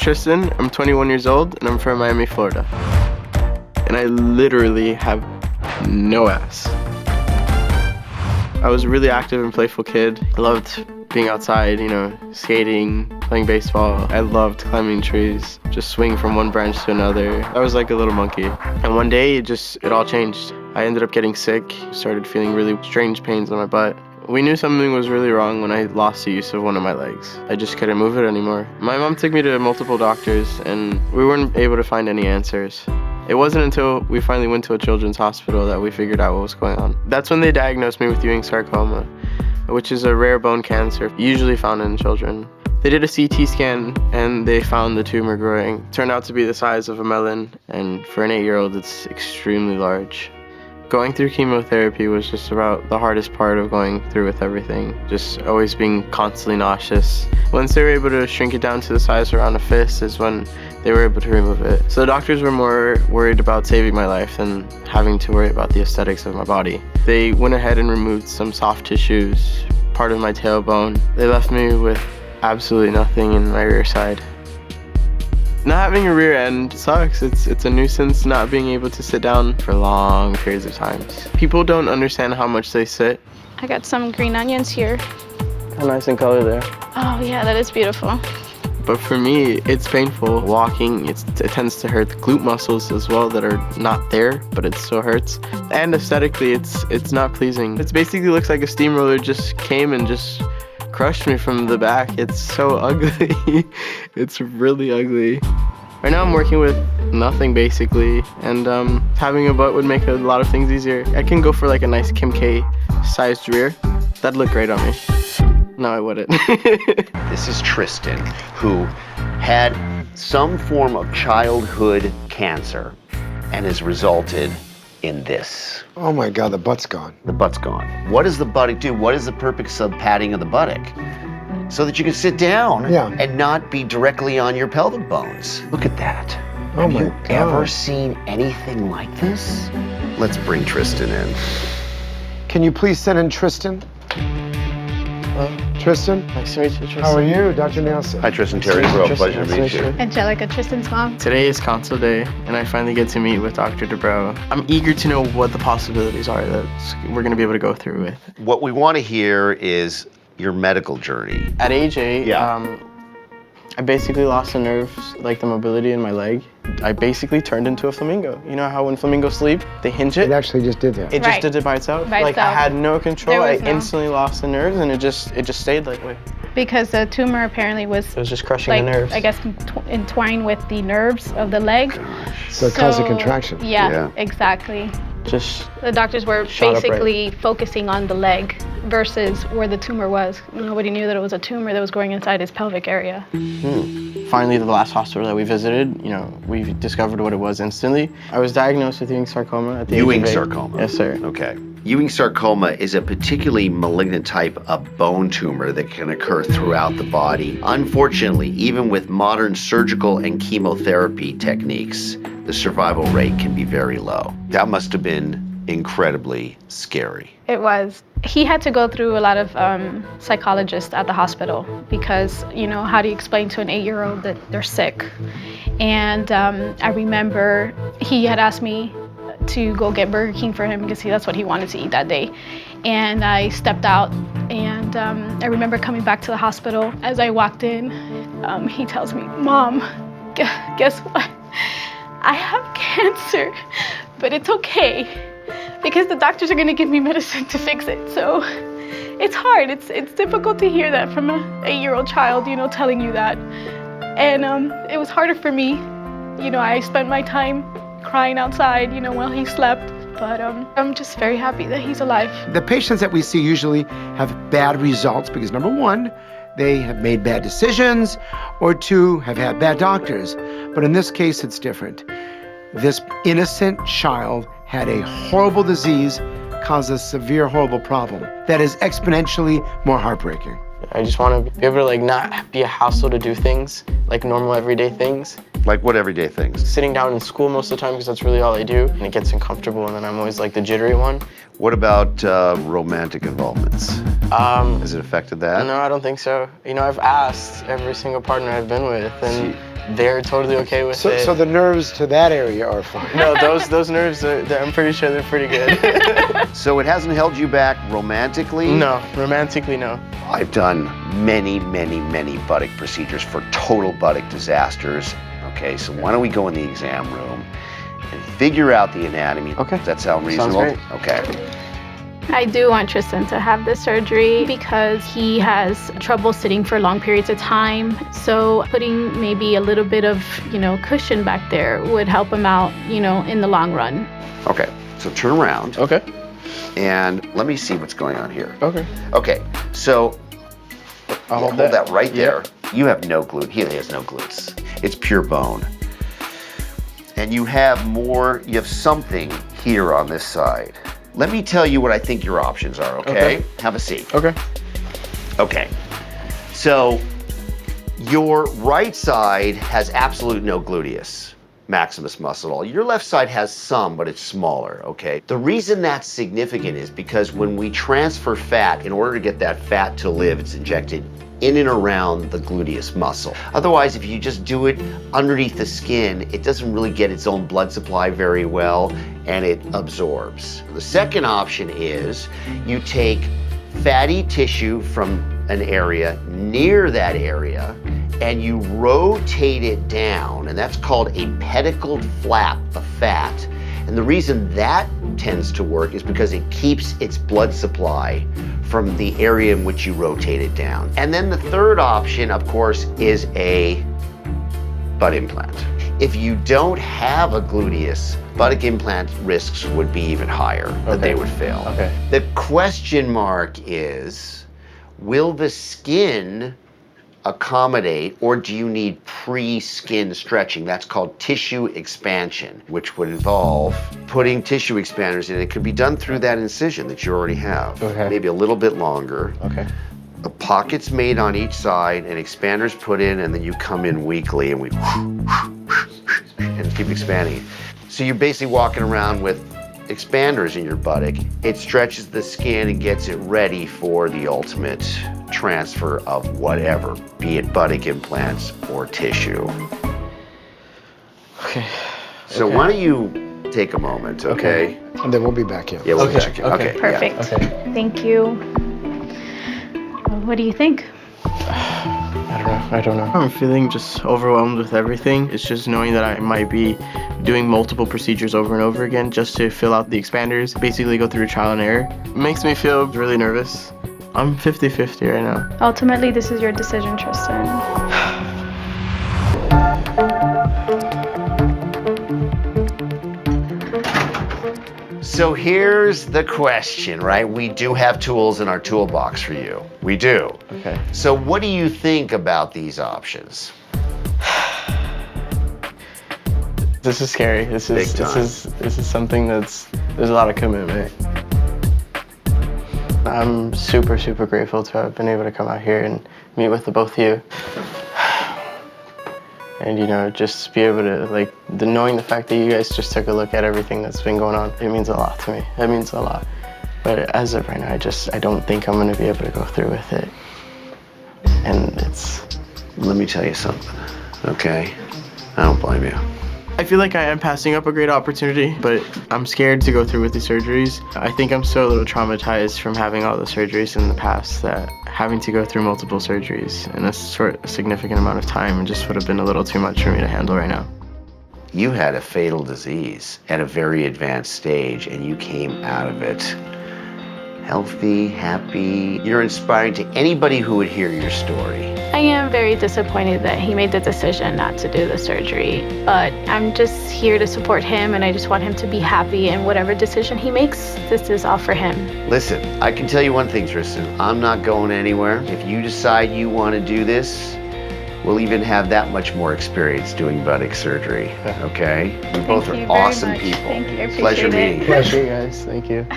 Tristan, I'm 21 years old, and I'm from Miami, Florida. And I literally have no ass. I was a really active and playful kid. I loved being outside, skating, playing baseball. I loved climbing trees, just swinging from one branch to another. I was like a little monkey. And one day, it all changed. I ended up getting sick, started feeling really strange pains on my butt. We knew something was really wrong when I lost the use of one of my legs. I just couldn't move it anymore. My mom took me to multiple doctors, and we weren't able to find any answers. It wasn't until we finally went to a children's hospital that we figured out what was going on. That's when they diagnosed me with Ewing sarcoma, which is a rare bone cancer usually found in children. They did a CT scan and they found the tumor growing. It turned out to be the size of a melon, and for an 8-year-old, it's extremely large. Going through chemotherapy was just about the hardest part of going through with everything. Just always being constantly nauseous. Once they were able to shrink it down to the size around a fist is when they were able to remove it. So the doctors were more worried about saving my life than having to worry about the aesthetics of my body. They went ahead and removed some soft tissues, part of my tailbone. They left me with absolutely nothing in my rear side. Not having a rear end sucks. It's a nuisance not being able to sit down for long periods of times. People don't understand how much they sit. I got some green onions here. How nice in color there. Oh yeah, that is beautiful. But for me, it's painful. Walking, it tends to hurt the glute muscles as well that are not there, but it still hurts. And aesthetically, it's not pleasing. It basically looks like a steamroller just came and just crushed me from the back. It's so ugly. It's really ugly. Right now I'm working with nothing basically, and having a butt would make a lot of things easier. I can go for like a nice Kim K sized rear. That'd look great on me. No, I wouldn't. This is Tristan, who had some form of childhood cancer and has resulted in this. Oh my God, the butt's gone. The butt's gone. What does the buttock do? What is the purpose of padding of the buttock? So that you can sit down and not be directly on your pelvic bones. Look at that. Oh my God. Have you ever seen anything like this? Let's bring Tristan in. Can you please send in Tristan? Tristan? Nice to meet you, Tristan. How are you, Dr. Nassif? Hi, Tristan. Terry Dubrow. Pleasure to meet you. Angelica, Tristan's mom. Today is consult day, and I finally get to meet with Dr. Dubrow. I'm eager to know what the possibilities are that we're going to be able to go through with. What we want to hear is your medical journey. At age 8, I basically lost the nerves, like the mobility in my leg. I basically turned into a flamingo. You know how when flamingos sleep, they hinge it? It actually just did that. It just did it by itself. I had no control. I instantly lost the nerves, and it just stayed that way. Because the tumor apparently was It was just crushing the nerves. I guess entwined with the nerves of the leg. So it caused a contraction. Yeah, exactly. Just the doctors were basically focusing on the leg versus where the tumor was. Nobody knew that it was a tumor that was growing inside his pelvic area. Finally, the last hospital that we visited, we discovered what it was instantly. I was diagnosed with Ewing sarcoma at the age of 8. Ewing sarcoma? Yes, sir. Okay. Ewing sarcoma is a particularly malignant type of bone tumor that can occur throughout the body. Unfortunately, even with modern surgical and chemotherapy techniques, the survival rate can be very low. That must have been incredibly scary. It was. He had to go through a lot of psychologists at the hospital because, how do you explain to an 8-year-old that they're sick? And I remember he had asked me to go get Burger King for him because that's what he wanted to eat that day. And I stepped out, and I remember coming back to the hospital. As I walked in, he tells me, "Mom, guess what? I have cancer, but it's okay because the doctors are gonna give me medicine to fix it." So it's hard. It's difficult to hear that from an 8-year-old child, telling you that. And it was harder for me. I spent my time crying outside, while he slept. But I'm just very happy that he's alive. The patients that we see usually have bad results because, number one, they have made bad decisions, or 2, have had bad doctors. But in this case, it's different. This innocent child had a horrible disease, caused a severe, horrible problem that is exponentially more heartbreaking. I just want to be able to not be a hassle to do things, like normal everyday things. Like what everyday things? Sitting down in school most of the time because that's really all I do, and it gets uncomfortable, and then I'm always like the jittery one. What about romantic involvements? Has it affected that? No, I don't think so. I've asked every single partner I've been with, and they're totally okay with it. So the nerves to that area are fine. No, those nerves, I'm pretty sure they're pretty good. So it hasn't held you back romantically? No, romantically, no. I've done many, many, many buttock procedures for total buttock disasters. Okay, so why don't we go in the exam room and figure out the anatomy? Okay. Does that sound reasonable? Sounds great. Okay. I do want Tristan to have this surgery because he has trouble sitting for long periods of time. So putting maybe a little bit of, cushion back there would help him out, in the long run. Okay, so turn around. Okay. And let me see what's going on here. Okay. Okay, so I'll hold that right there. You have no glute. He has no glutes. It's pure bone. And you have something here on this side. Let me tell you what I think your options are, okay? Have a seat. Okay. Okay. So your right side has absolute no gluteus maximus muscle at all. Your left side has some, but it's smaller, okay? The reason that's significant is because when we transfer fat, in order to get that fat to live, it's injected in and around the gluteus muscle. Otherwise, if you just do it underneath the skin, it doesn't really get its own blood supply very well, and it absorbs. The second option is you take fatty tissue from an area near that area and you rotate it down, and that's called a pedicled flap of fat. And the reason that tends to work is because it keeps its blood supply from the area in which you rotate it down. And then the third option, of course, is a butt implant. If you don't have a gluteus, buttock implant risks would be even higher, that they would fail. Okay. The question mark is, will the skin accommodate, or do you need pre-skin stretching? That's called tissue expansion, which would involve putting tissue expanders in. It could be done through that incision that you already have. Okay. Maybe a little bit longer. Okay. The pockets made on each side and expanders put in, and then you come in weekly and we and keep expanding. So you're basically walking around with expanders in your buttock. It stretches the skin and gets it ready for the ultimate transfer of whatever, be it buttock implants or tissue. Okay. So why don't you take a moment, okay? And then we'll be back in. Yeah, we'll Okay, check it. okay. Okay. Perfect. Yeah. Okay. Thank you. What do you think? I don't know. I'm feeling just overwhelmed with everything. It's just knowing that I might be doing multiple procedures over and over again just to fill out the expanders, basically go through trial and error. It makes me feel really nervous. I'm 50-50 right now. Ultimately, this is your decision, Tristan. So here's the question, right? We do have tools in our toolbox for you. We do. Okay. So what do you think about these options? This is scary. This is something there's a lot of commitment. I'm super, super grateful to have been able to come out here and meet with the both of you. And just be able to, knowing the fact that you guys just took a look at everything that's been going on, it means a lot to me. It means a lot. But as of right now, I don't think I'm gonna be able to go through with it. And Let me tell you something, okay? I don't blame you. I feel like I am passing up a great opportunity, but I'm scared to go through with the surgeries. I think I'm so a little traumatized from having all the surgeries in the past that having to go through multiple surgeries in a significant amount of time just would have been a little too much for me to handle right now. You had a fatal disease at a very advanced stage, and you came out of it healthy, happy. You're inspiring to anybody who would hear your story. I am very disappointed that he made the decision not to do the surgery, but I'm just here to support him, and I just want him to be happy, and whatever decision he makes, this is all for him. Listen, I can tell you one thing, Tristan. I'm not going anywhere. If you decide you want to do this, we'll even have that much more experience doing buttock surgery, okay? You both are awesome people. Thank you. I appreciate Pleasure it. meeting you. Pleasure, guys. Thank you.